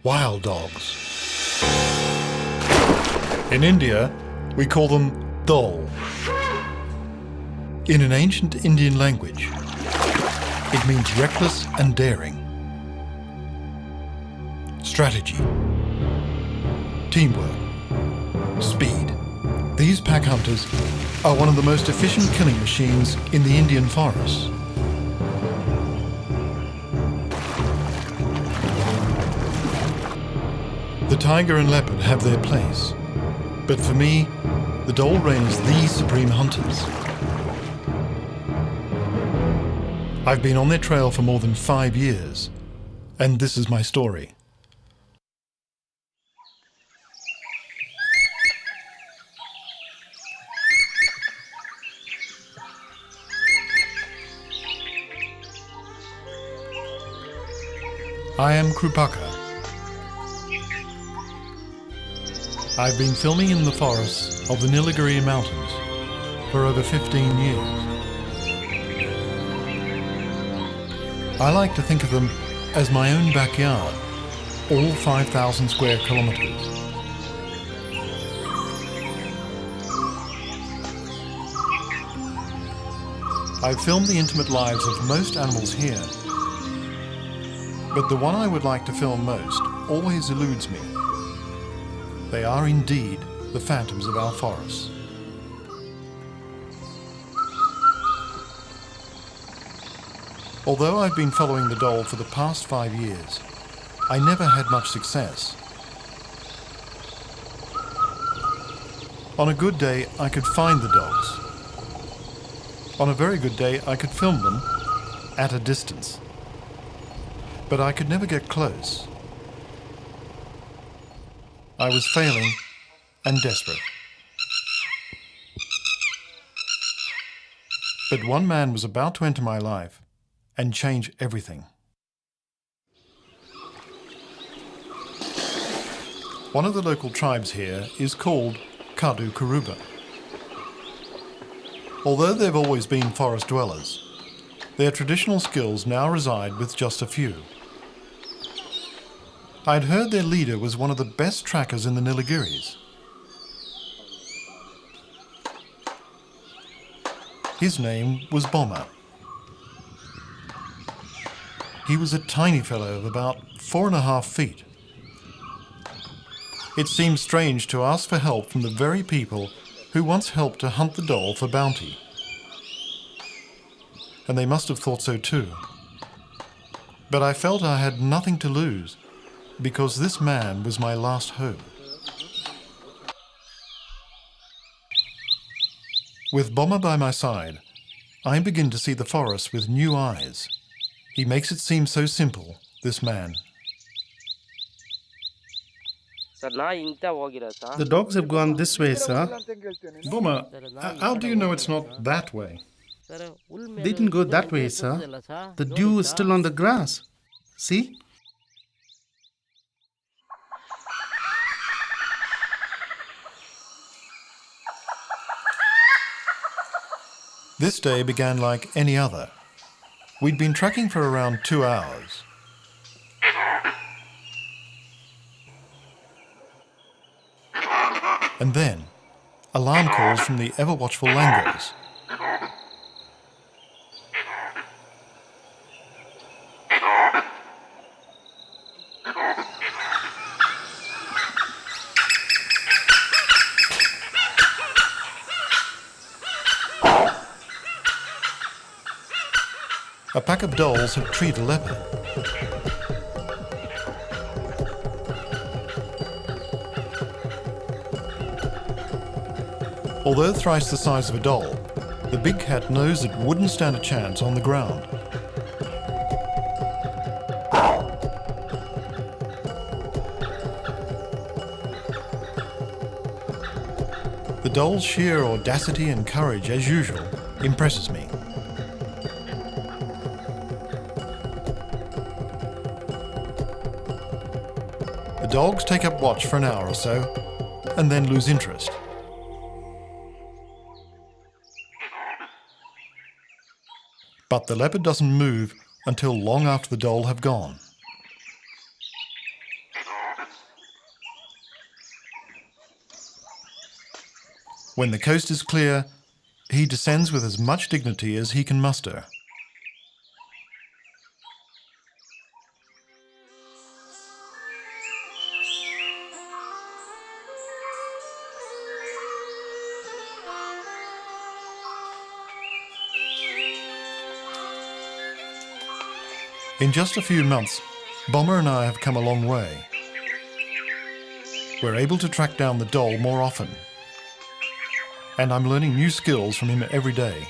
wild dogs. In India, we call them dhole. In an ancient Indian language, it means reckless and daring. Strategy, teamwork, speed. These pack hunters are one of the most efficient killing machines in the Indian forests. The tiger and leopard have their place, but for me, the dhole reigns the supreme hunters. I've been on their trail for more than 5 years, and this is my story. I am Krupaka. I've been filming in the forests of the Nilgiri Mountains for over 15 years. I like to think of them as my own backyard, all 5,000 square kilometers. I've filmed the intimate lives of most animals here, but the one I would like to film most always eludes me. They are indeed the phantoms of our forests. Although I've been following the dhole for the past 5 years, I never had much success. On a good day, I could find the dogs. On a very good day, I could film them at a distance. But I could never get close. I was failing and desperate. But one man was about to enter my life and change everything. One of the local tribes here is called Kadu Karuba. Although they've always been forest dwellers, their traditional skills now reside with just a few. I'd heard their leader was one of the best trackers in the Nilgiris. His name was Bomber. He was a tiny fellow of about 4.5 feet. It seemed strange to ask for help from the very people who once helped to hunt the dhole for bounty. And they must have thought so too. But I felt I had nothing to lose, because this man was my last hope. With Bomber by my side, I begin to see the forest with new eyes. He makes it seem so simple, this man. The dogs have gone this way, sir. Bomber, how do you know it's not that way? They didn't go that way, sir. The dew is still on the grass. See? This day began like any other. We'd been trekking for around 2 hours. And then, alarm calls from the ever-watchful landrace. A pack of dholes have treed a leopard. Although thrice the size of a dhole, the big cat knows it wouldn't stand a chance on the ground. The dhole's sheer audacity and courage, as usual, impresses me. The dogs take up watch for an hour or so, and then lose interest. But the leopard doesn't move until long after the dhole have gone. When the coast is clear, he descends with as much dignity as he can muster. In just a few months, Bomber and I have come a long way. We're able to track down the dhole more often, and I'm learning new skills from him every day.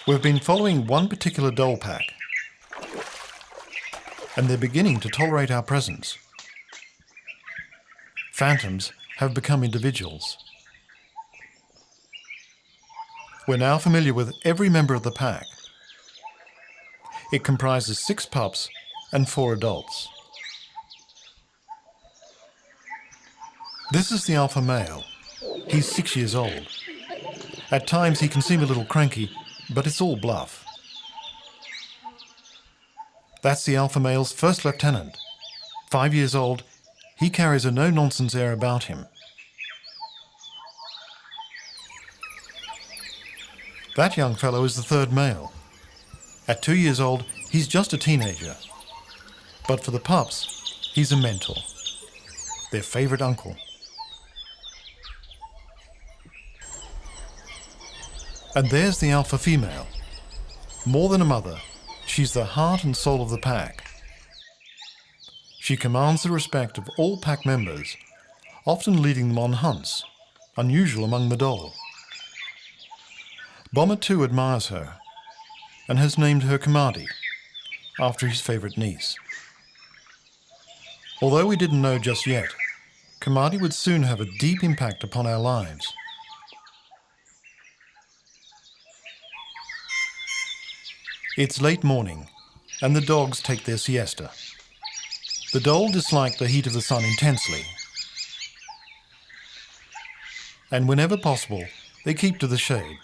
We've been following one particular dhole pack, and they're beginning to tolerate our presence. Phantoms have become individuals. We're now familiar with every member of the pack. It comprises 6 pups and 4 adults. This is the alpha male. He's 6 years old. At times he can seem a little cranky, but it's all bluff. That's the alpha male's first lieutenant. 5 years old, he carries a no-nonsense air about him. That young fellow is the third male. At 2 years old, he's just a teenager. But for the pups, he's a mentor, their favourite uncle. And there's the alpha female. More than a mother, she's the heart and soul of the pack. She commands the respect of all pack members, often leading them on hunts, unusual among the dhole. Bomber too admires her, and has named her Kamadi, after his favourite niece. Although we didn't know just yet, Kamadi would soon have a deep impact upon our lives. It's late morning, and the dogs take their siesta. The dhole dislike the heat of the sun intensely, and whenever possible, they keep to the shade.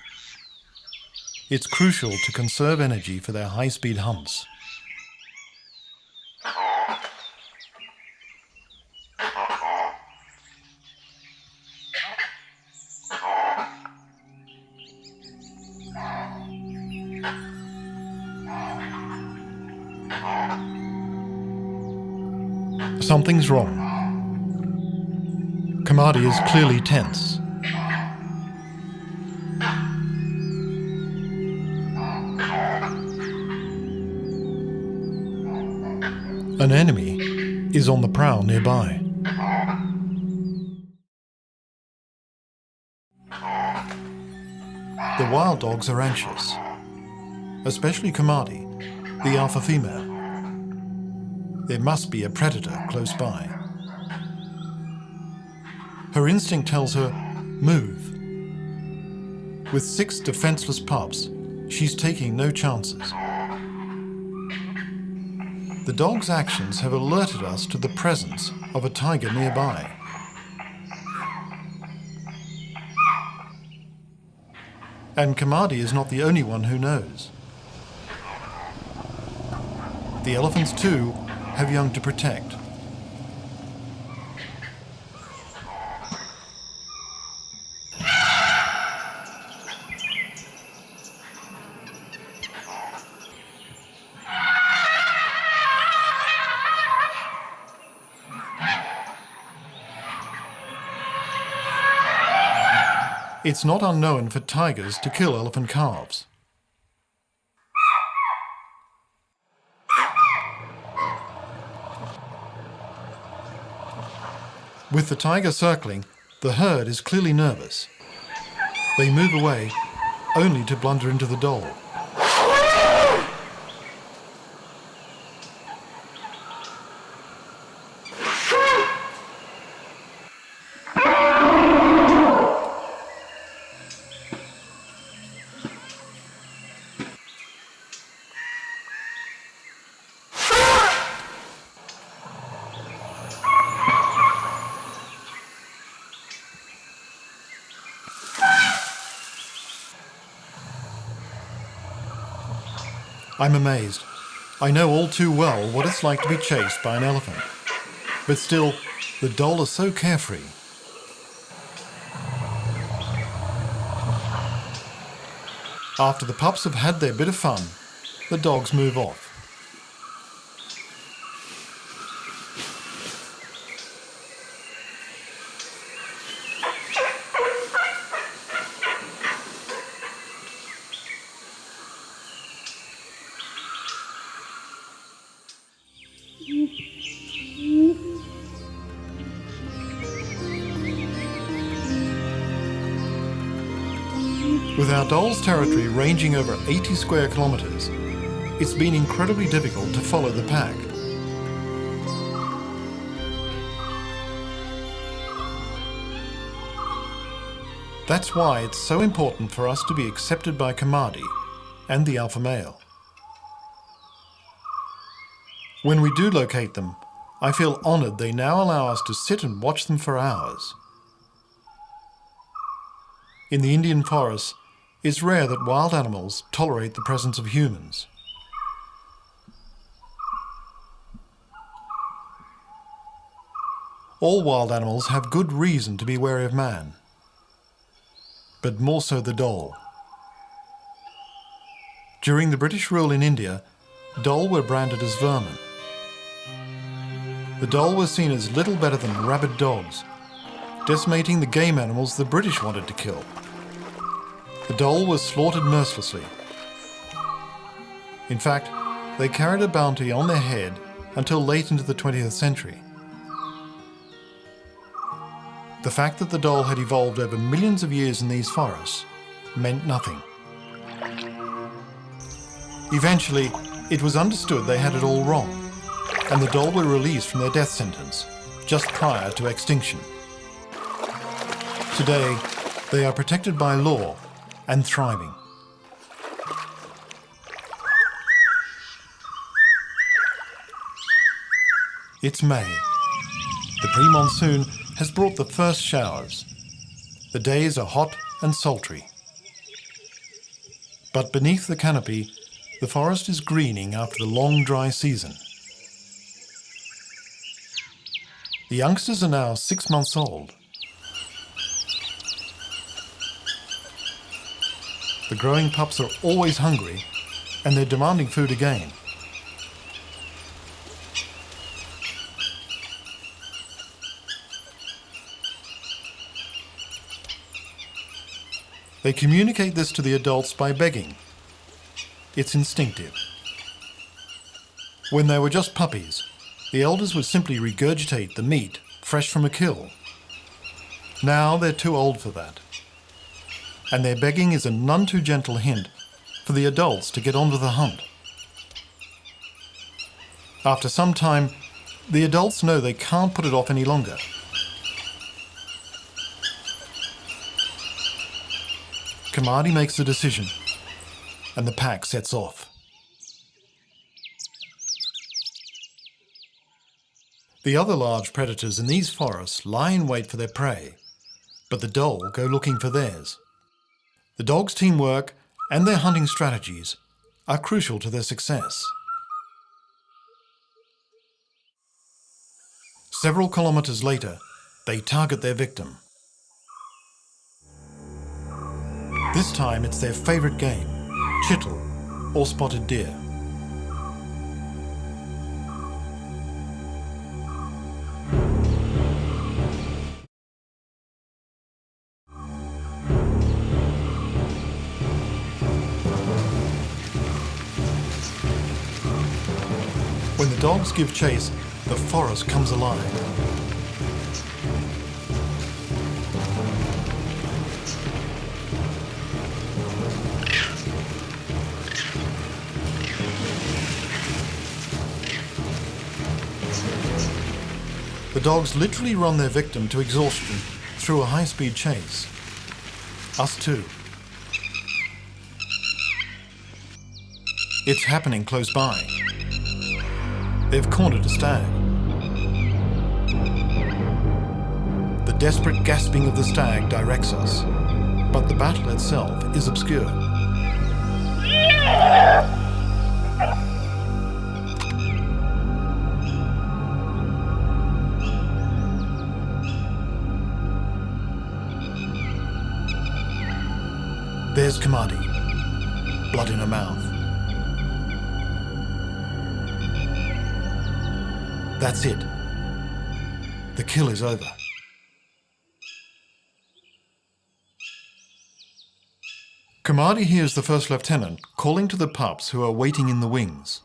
It's crucial to conserve energy for their high-speed hunts. Something's wrong. Kamadi is clearly tense. An enemy is on the prowl nearby. The wild dogs are anxious, especially Kamadi, the alpha female. There must be a predator close by. Her instinct tells her, move. With 6 defenseless pups, she's taking no chances. The dog's actions have alerted us to the presence of a tiger nearby. And Kamadi is not the only one who knows. The elephants too have young to protect. It's not unknown for tigers to kill elephant calves. With the tiger circling, the herd is clearly nervous. They move away, only to blunder into the dhole. I'm amazed. I know all too well what it's like to be chased by an elephant. But still, the dhole are so carefree. After the pups have had their bit of fun, the dogs move off. With our dhole's territory ranging over 80 square kilometres, it's been incredibly difficult to follow the pack. That's why it's so important for us to be accepted by Kamadi and the alpha male. When we do locate them, I feel honoured they now allow us to sit and watch them for hours. In the Indian forests, it's rare that wild animals tolerate the presence of humans. All wild animals have good reason to be wary of man, but more so the dhole. During the British rule in India, dhole were branded as vermin. The dhole were seen as little better than rabid dogs, decimating the game animals the British wanted to kill. The dhole was slaughtered mercilessly. In fact, they carried a bounty on their head until late into the 20th century. The fact that the dhole had evolved over millions of years in these forests meant nothing. Eventually, it was understood they had it all wrong, and the dhole were released from their death sentence just prior to extinction. Today, they are protected by law and thriving. It's May. The pre-monsoon has brought the first showers. The days are hot and sultry. But beneath the canopy, the forest is greening after the long dry season. The youngsters are now 6 months old. The growing pups are always hungry, and they're demanding food again. They communicate this to the adults by begging. It's instinctive. When they were just puppies, the elders would simply regurgitate the meat fresh from a kill. Now they're too old for that. And their begging is a none too gentle hint for the adults to get on with the hunt. After some time, the adults know they can't put it off any longer. Kamadi makes the decision, and the pack sets off. The other large predators in these forests lie in wait for their prey, but the dhole go looking for theirs. The dogs' teamwork and their hunting strategies are crucial to their success. Several kilometers later, they target their victim. This time it's their favorite game, chittle or spotted deer. When the dogs give chase, the forest comes alive. The dogs literally run their victim to exhaustion through a high-speed chase. Us too. It's happening close by. They've cornered a stag. The desperate gasping of the stag directs us, but the battle itself is obscure. There's Kamadi, blood in her mouth. That's it. The kill is over. Kamadi hears the first lieutenant calling to the pups who are waiting in the wings.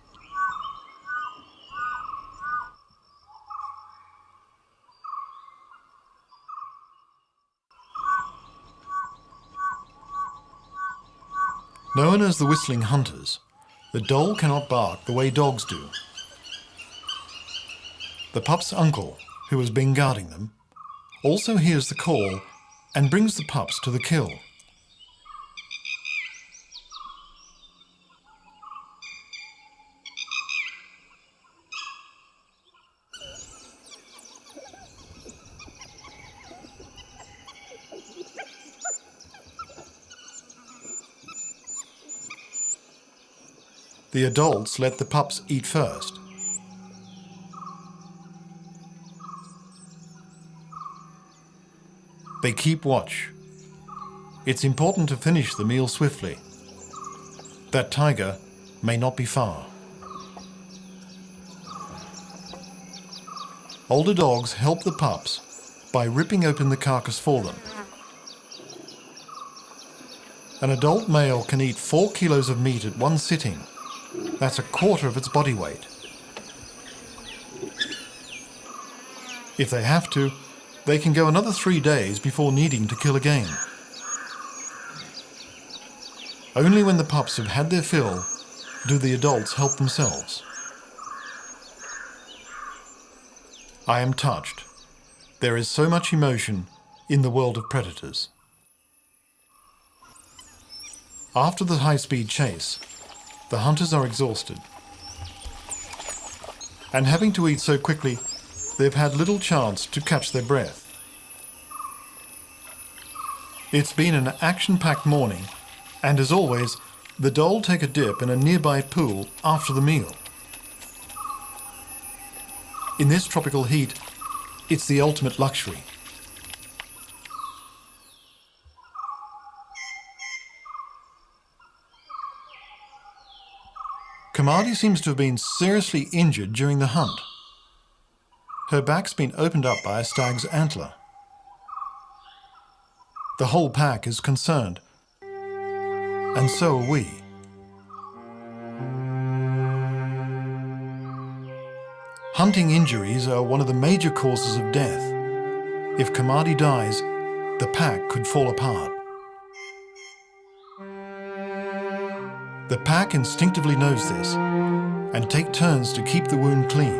Known as the whistling hunters, the dhole cannot bark the way dogs do. The pup's uncle, who has been guarding them, also hears the call and brings the pups to the kill. The adults let the pups eat first. They keep watch. It's important to finish the meal swiftly. That tiger may not be far. Older dogs help the pups by ripping open the carcass for them. An adult male can eat 4 kilos of meat at one sitting. That's a quarter of its body weight. If they have to, they can go another 3 days before needing to kill again. Only when the pups have had their fill do the adults help themselves. I am touched. There is so much emotion in the world of predators. After the high-speed chase, the hunters are exhausted. And having to eat so quickly, they've had little chance to catch their breath. It's been an action-packed morning, and as always, the dhole take a dip in a nearby pool after the meal. In this tropical heat, it's the ultimate luxury. Kamadi seems to have been seriously injured during the hunt. Her back's been opened up by a stag's antler. The whole pack is concerned, and so are we. Hunting injuries are one of the major causes of death. If Kamadi dies, the pack could fall apart. The pack instinctively knows this and take turns to keep the wound clean.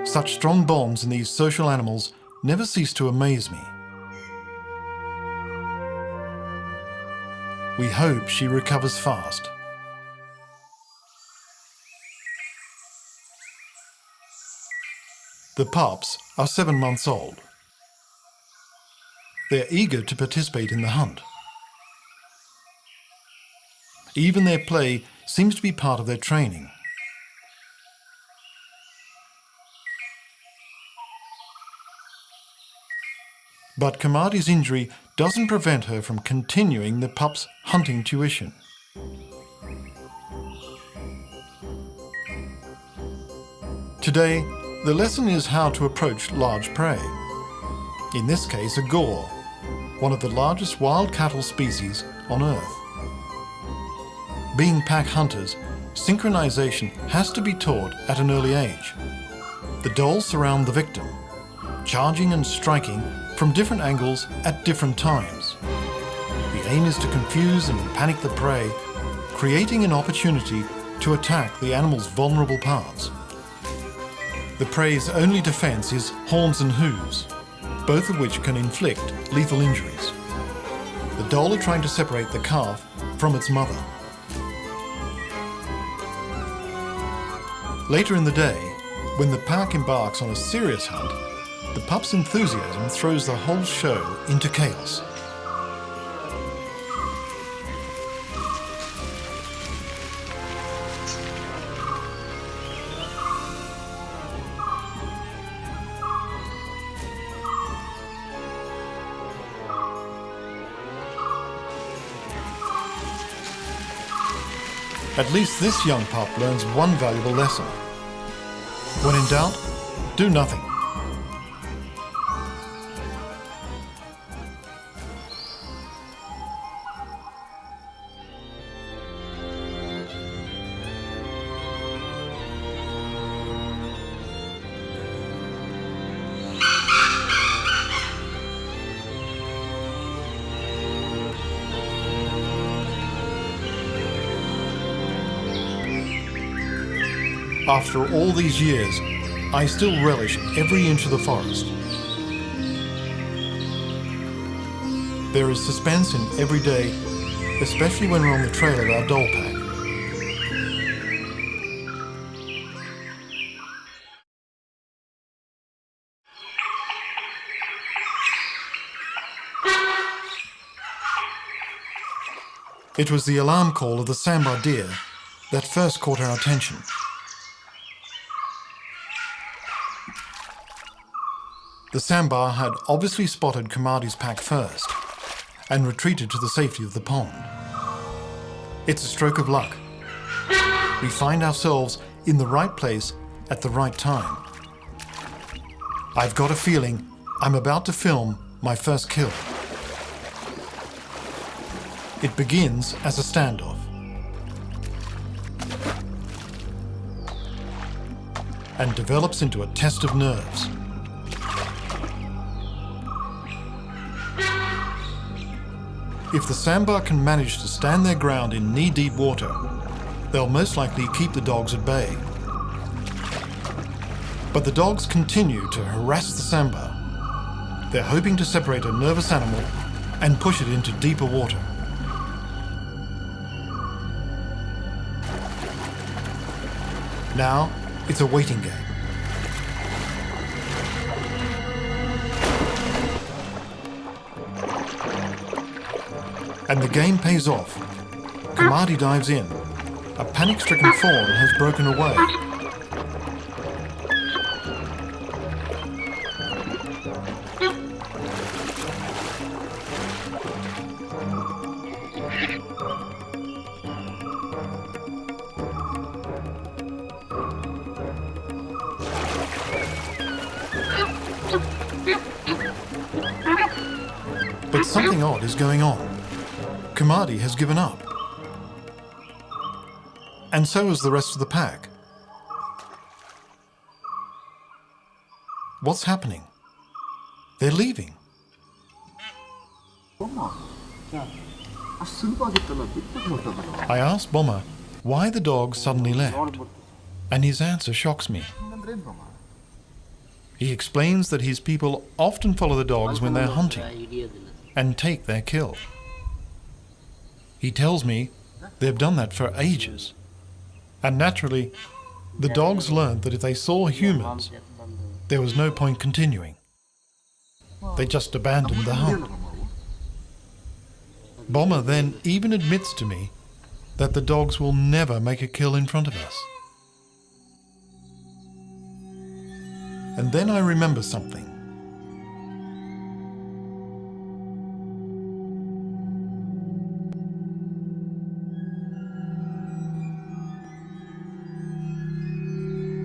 Such strong bonds in these social animals never cease to amaze me. We hope she recovers fast. The pups are 7 months old. They're eager to participate in the hunt. Even their play seems to be part of their training. But Kamadi's injury doesn't prevent her from continuing the pups' hunting tuition. Today, the lesson is how to approach large prey. In this case, a gaur, one of the largest wild cattle species on Earth. Being pack hunters, synchronization has to be taught at an early age. The dholes surround the victim, charging and striking from different angles at different times. The aim is to confuse and panic the prey, creating an opportunity to attack the animal's vulnerable parts. The prey's only defense is horns and hooves, both of which can inflict lethal injuries. The dhole are trying to separate the calf from its mother. Later in the day, when the pack embarks on a serious hunt, the pup's enthusiasm throws the whole show into chaos. At least this young pup learns one valuable lesson. When in doubt, do nothing. After all these years, I still relish every inch of the forest. There is suspense in every day, especially when we're on the trail of our dhole pack. It was the alarm call of the sambar deer that first caught our attention. The sambar had obviously spotted Kamadi's pack first and retreated to the safety of the pond. It's a stroke of luck. We find ourselves in the right place at the right time. I've got a feeling I'm about to film my first kill. It begins as a standoff. And develops into a test of nerves. If the sambar can manage to stand their ground in knee-deep water, they'll most likely keep the dogs at bay. But the dogs continue to harass the sambar. They're hoping to separate a nervous animal and push it into deeper water. Now, it's a waiting game. And the game pays off. Kamadi dives in. A panic-stricken fawn has broken away. But something odd is going on. Kamadi has given up. And so has the rest of the pack. What's happening? They're leaving. I asked Bomma why the dogs suddenly left, and his answer shocks me. He explains that his people often follow the dogs when they're hunting and take their kill. He tells me they've done that for ages. And naturally, the dogs learned that if they saw humans, there was no point continuing. They just abandoned the hunt. Bomma then even admits to me that the dogs will never make a kill in front of us. And then I remember something.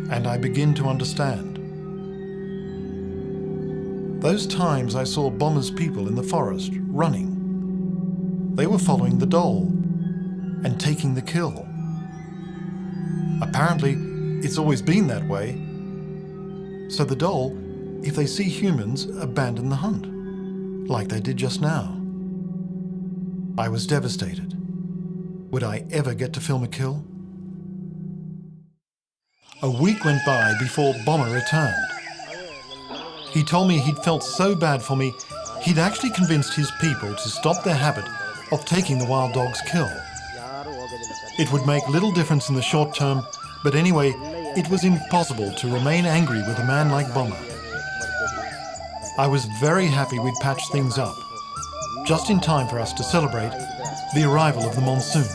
And I begin to understand. Those times I saw Bomma's people in the forest running, they were following the dhole and taking the kill. Apparently, it's always been that way. So the dhole, if they see humans, abandon the hunt, like they did just now. I was devastated. Would I ever get to film a kill? A week went by before Bomma returned. He told me he'd felt so bad for me, he'd actually convinced his people to stop their habit of taking the wild dog's kill. It would make little difference in the short term, but anyway, it was impossible to remain angry with a man like Bomma. I was very happy we'd patched things up, just in time for us to celebrate the arrival of the monsoon.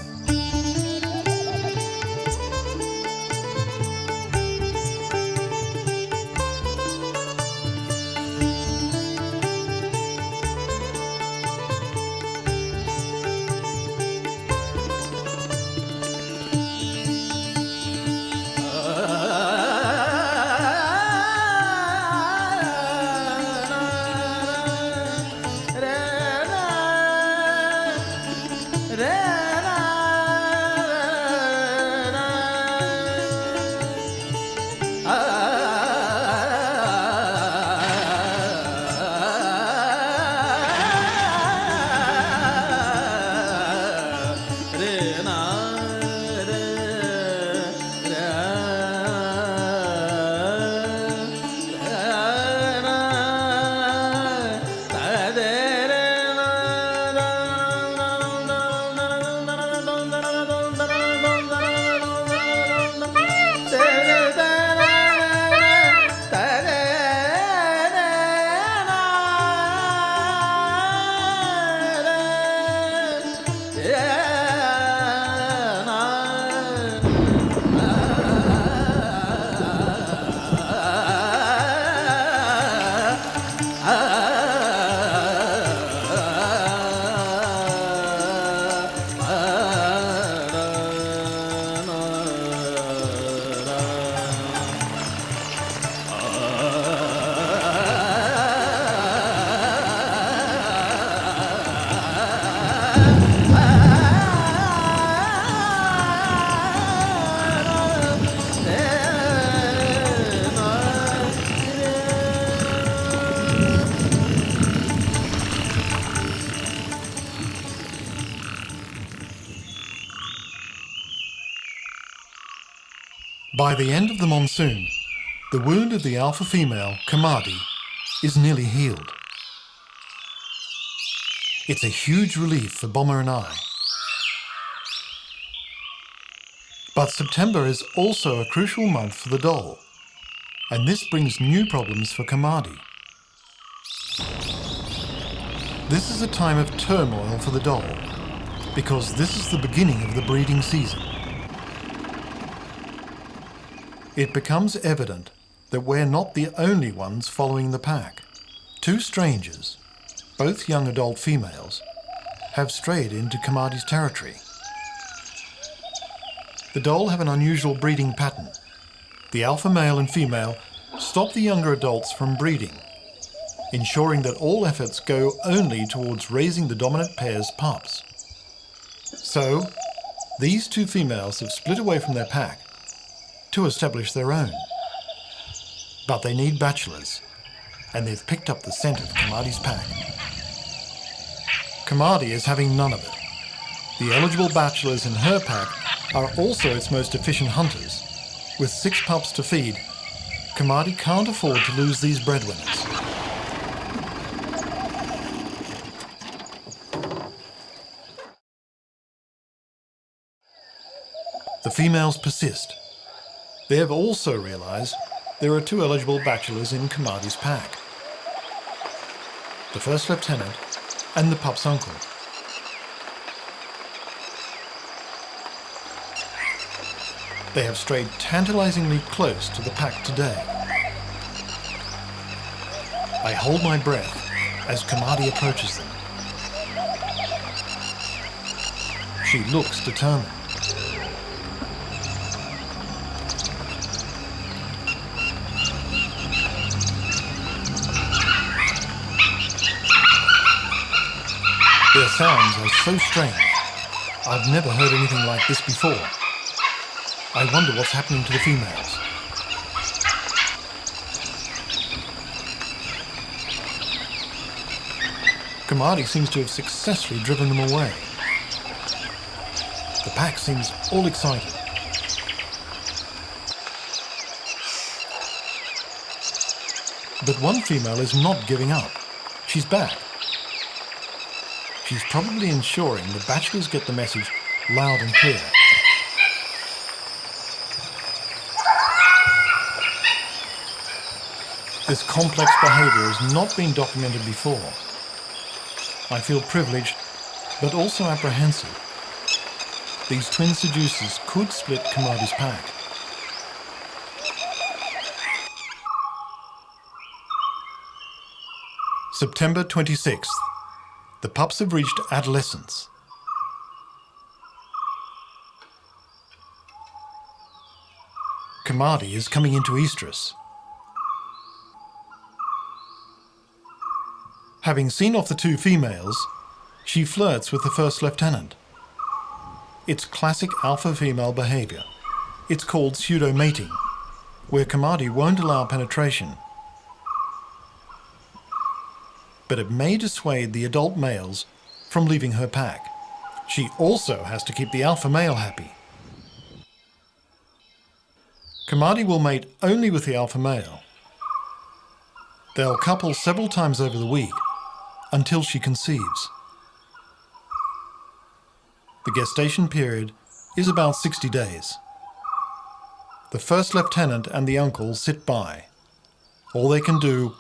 By the end of the monsoon, the wound of the alpha female, Kamadi, is nearly healed. It's a huge relief for Bomber and I. But September is also a crucial month for the dhole, and this brings new problems for Kamadi. This is a time of turmoil for the dhole, because this is the beginning of the breeding season. It becomes evident that we're not the only ones following the pack. Two strangers, both young adult females, have strayed into Kamadi's territory. The dhole have an unusual breeding pattern. The alpha male and female stop the younger adults from breeding, ensuring that all efforts go only towards raising the dominant pair's pups. So, these two females have split away from their pack to establish their own. But they need bachelors, and they've picked up the scent of Kamadi's pack. Kamadi is having none of it. The eligible bachelors in her pack are also its most efficient hunters. With 6 pups to feed, Kamadi can't afford to lose these breadwinners. The females persist. They have also realized there are 2 eligible bachelors in Kamadi's pack. The first lieutenant and the pup's uncle. They have strayed tantalizingly close to the pack today. I hold my breath as Kamadi approaches them. She looks determined. Their sounds are so strange. I've never heard anything like this before. I wonder what's happening to the females. Kamadi seems to have successfully driven them away. The pack seems all excited. But one female is not giving up. She's back. She's probably ensuring the bachelors get the message loud and clear. This complex behavior has not been documented before. I feel privileged, but also apprehensive. These twin seducers could split Kamadi's pack. September 26th. The pups have reached adolescence. Kamadi is coming into estrus. Having seen off the 2 females, she flirts with the first lieutenant. It's classic alpha female behavior. It's called pseudo-mating, where Kamadi won't allow penetration. But it may dissuade the adult males from leaving her pack. She also has to keep the alpha male happy. Kamadi will mate only with the alpha male. They'll couple several times over the week until she conceives. The gestation period is about 60 days. The first lieutenant and the uncle sit by. All they can do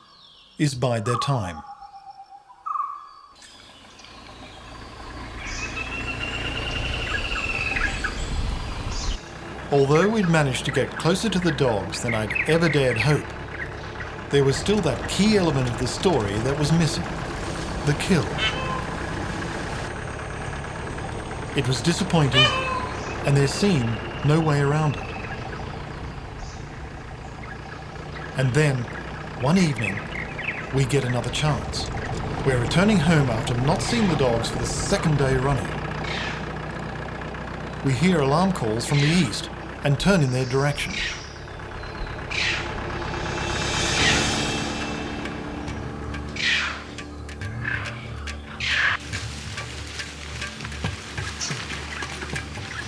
is bide their time. Although we'd managed to get closer to the dogs than I'd ever dared hope, there was still that key element of the story that was missing: the kill. It was disappointing, and there seemed no way around it. And then, one evening, we get another chance. We're returning home after not seeing the dogs for the second day running. We hear alarm calls from the east and turn in their direction.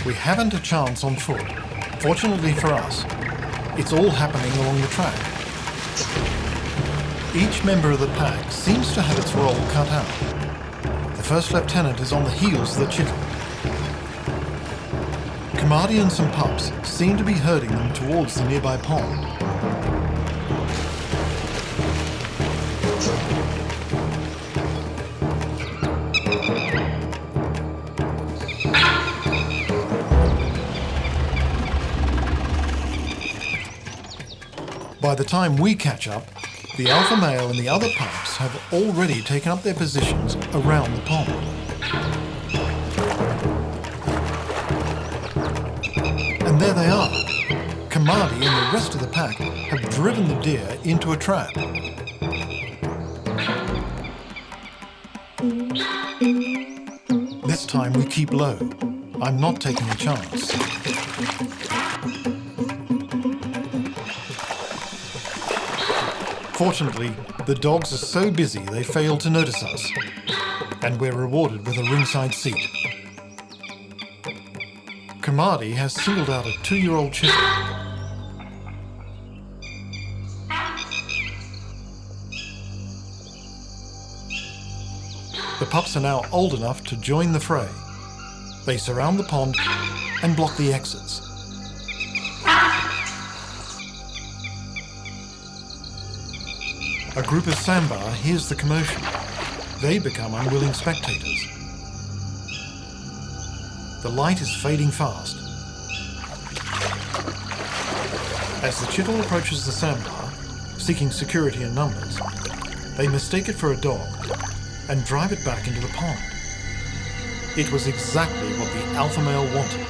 We haven't a chance on foot. Fortunately for us, it's all happening along the track. Each member of the pack seems to have its role cut out. The first lieutenant is on the heels of the chittle. Kamadi and some pups seem to be herding them towards the nearby pond. By the time we catch up, the alpha male and the other pups have already taken up their positions around the pond. And there they are. Kamadi and the rest of the pack have driven the deer into a trap. This time we keep low. I'm not taking a chance. Fortunately, the dogs are so busy they fail to notice us, and we're rewarded with a ringside seat. Kamadi has singled out a 2-year-old chittle. The pups are now old enough to join the fray. They surround the pond and block the exits. A group of sambar hears the commotion. They become unwilling spectators. The light is fading fast. As the chittle approaches the sambar, seeking security in numbers, they mistake it for a dog and drive it back into the pond. It was exactly what the alpha male wanted.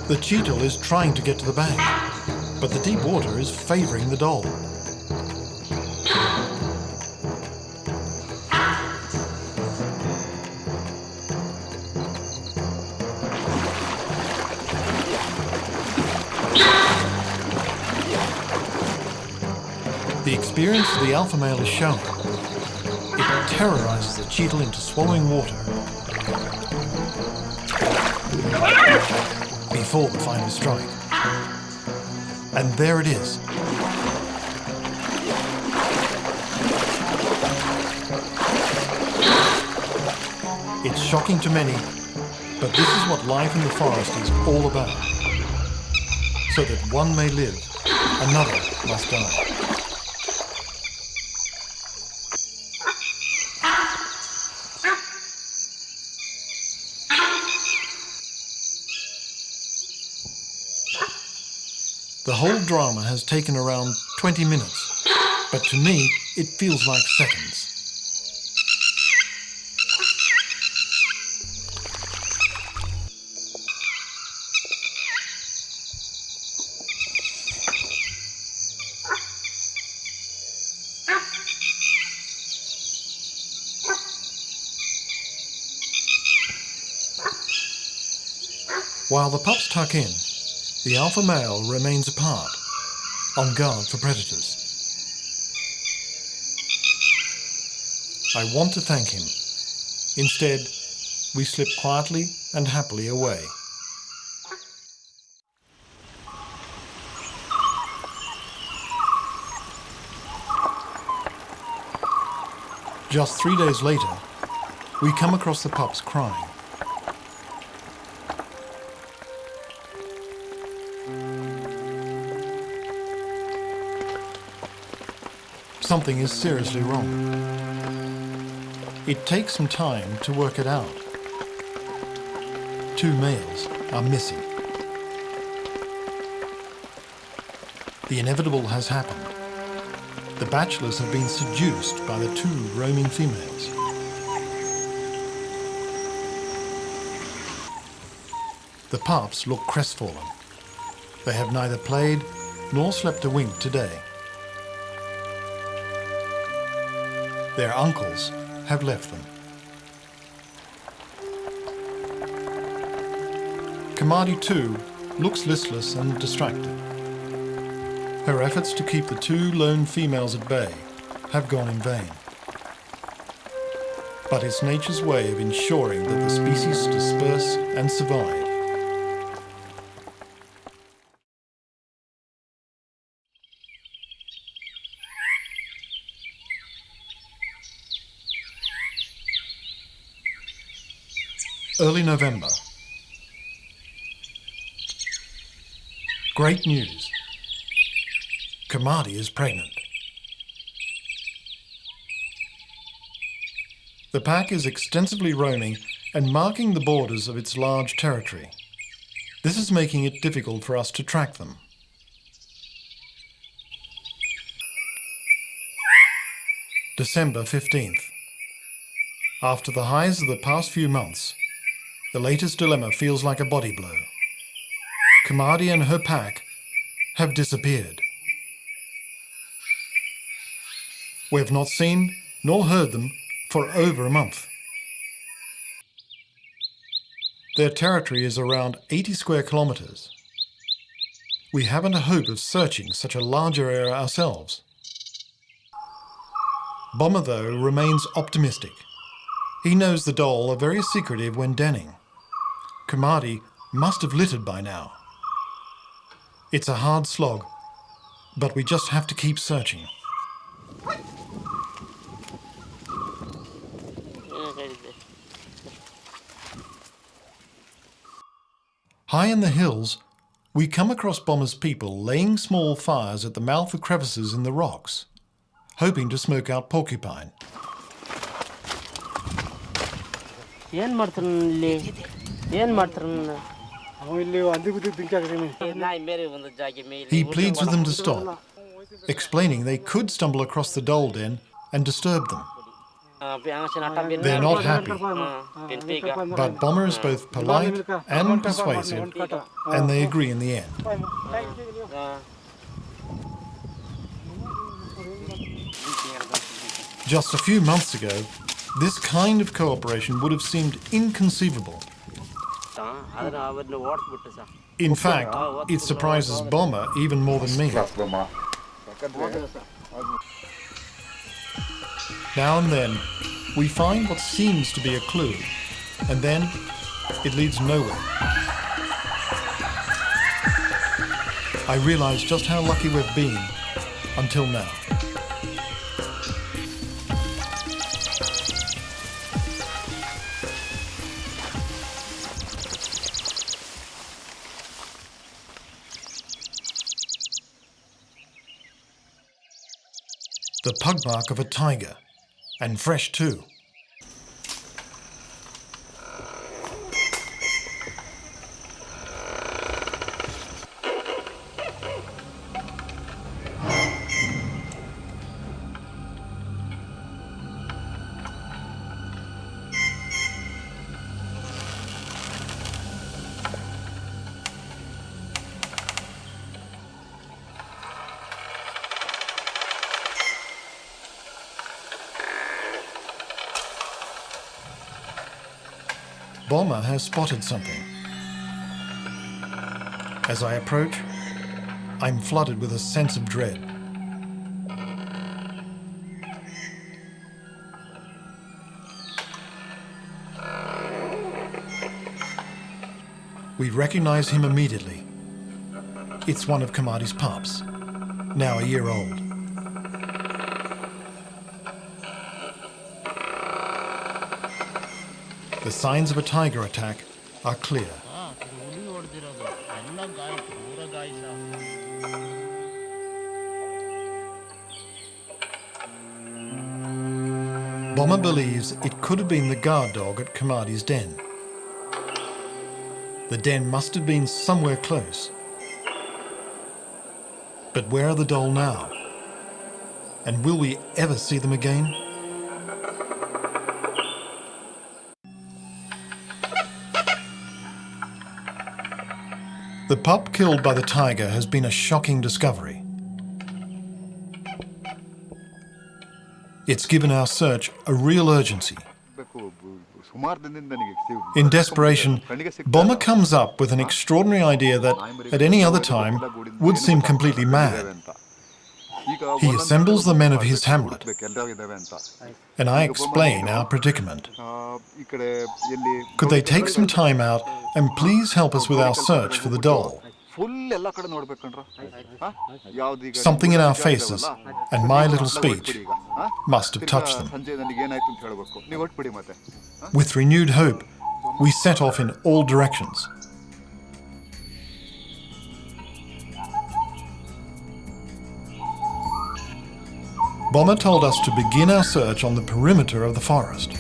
The cheetle is trying to get to the bank, but the deep water is favouring the dhole. The experience of the alpha male is shown. It terrorizes the cheetle into swallowing water before the final strike. And there it is. It's shocking to many, but this is what life in the forest is all about. So that one may live, another must die. The whole drama has taken around 20 minutes, but to me, it feels like seconds. While the pups tuck in, the alpha male remains apart, on guard for predators. I want to thank him. Instead, we slip quietly and happily away. Just 3 days later, we come across the pups crying. Something is seriously wrong. It takes some time to work it out. 2 males are missing. The inevitable has happened. The bachelors have been seduced by the 2 roaming females. The pups look crestfallen. They have neither played nor slept a wink today. Their uncles have left them. Kamadi too looks listless and distracted. Her efforts to keep the 2 lone females at bay have gone in vain. But it's nature's way of ensuring that the species disperse and survive. Early November. Great news. Kamadi is pregnant. The pack is extensively roaming and marking the borders of its large territory. This is making it difficult for us to track them. December 15th. After the highs of the past few months, the latest dilemma feels like a body blow. Kamadi and her pack have disappeared. We have not seen nor heard them for over a month. Their territory is around 80 square kilometers. We haven't a hope of searching such a larger area ourselves. Bomber, though, remains optimistic. He knows the dhole are very secretive when denning. Kamadi must have littered by now. It's a hard slog, but we just have to keep searching. High in the hills, we come across Bomber's people laying small fires at the mouth of crevices in the rocks, hoping to smoke out porcupine. He pleads with them to stop, explaining they could stumble across the dhole den and disturb them. They're not happy, but Bomber is both polite and persuasive, and they agree in the end. Just a few months ago, this kind of cooperation would have seemed inconceivable. In fact, it surprises Bomber even more than me. Now and then, we find what seems to be a clue, and then it leads nowhere. I realize just how lucky we've been until now. The pug mark of a tiger, and fresh too. Bomber has spotted something. As I approach, I'm flooded with a sense of dread. We recognize him immediately. It's one of Kamadi's pups, now a year old. The signs of a tiger attack are clear. Bomber believes it could have been the guard dog at Kamadi's den. The den must have been somewhere close. But where are the dhole now? And will we ever see them again? The pup killed by the tiger has been a shocking discovery. It's given our search a real urgency. In desperation, Bomber comes up with an extraordinary idea that, at any other time, would seem completely mad. He assembles the men of his hamlet, and I explain our predicament. Could they take some time out and please help us with our search for the dhole? Something in our faces and my little speech must have touched them. With renewed hope, we set off in all directions. Bomber told us to begin our search on the perimeter of the forest.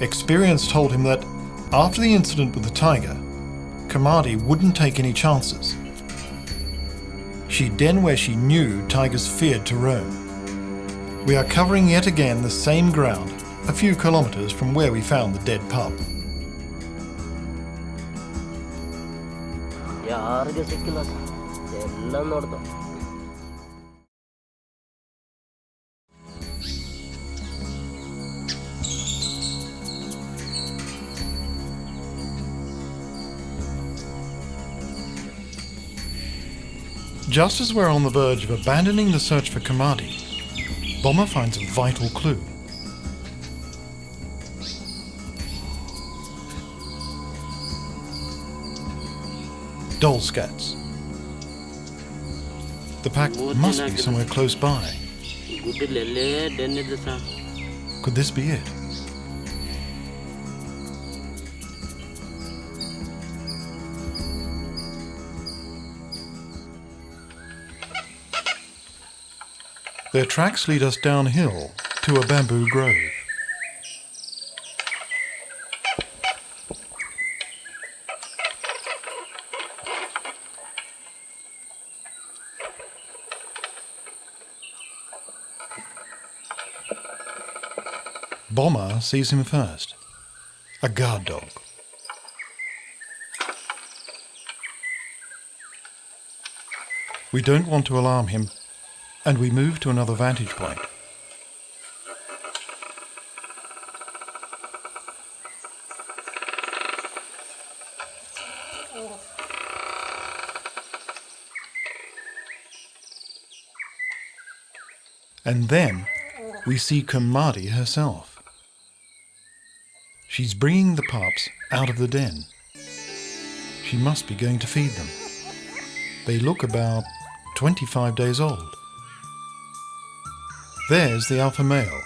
Experience told him that after the incident with the tiger, Kamadi wouldn't take any chances. She'd den where she knew tigers feared to roam. We are covering yet again the same ground, a few kilometers from where we found the dead pup. Just as we're on the verge of abandoning the search for Kamadi, Bomber finds a vital clue. Dhole scats. The pack must be somewhere close by. Could this be it? Their tracks lead us downhill to a bamboo grove. Bomber sees him first, a guard dog. We don't want to alarm him, and we move to another vantage point. And then we see Kamadi herself. She's bringing the pups out of the den. She must be going to feed them. They look about 25 days old. There's the alpha male.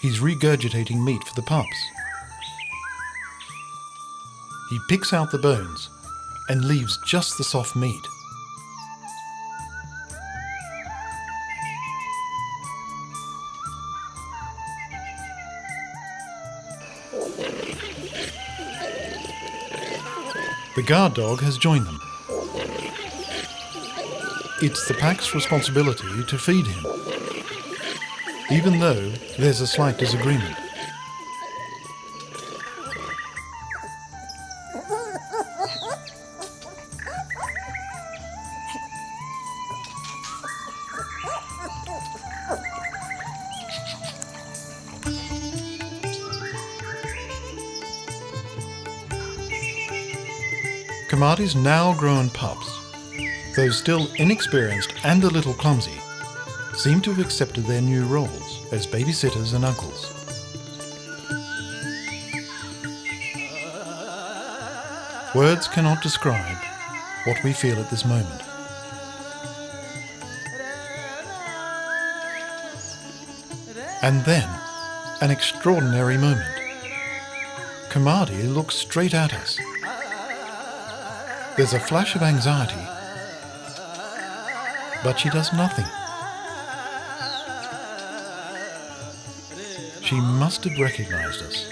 He's regurgitating meat for the pups. He picks out the bones and leaves just the soft meat. The guard dog has joined them. It's the pack's responsibility to feed him, even though there's a slight disagreement. Kamadi's now grown pups, though still inexperienced and a little clumsy, seem to have accepted their new roles as babysitters and uncles. Words cannot describe what we feel at this moment. And then, an extraordinary moment. Kamadi looks straight at us. There's a flash of anxiety, but she does nothing. She must have recognized us.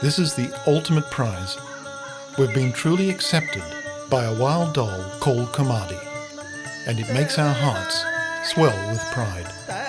This is the ultimate prize. We've been truly accepted by a wild dog called Kamadi, and it makes our hearts swell with pride.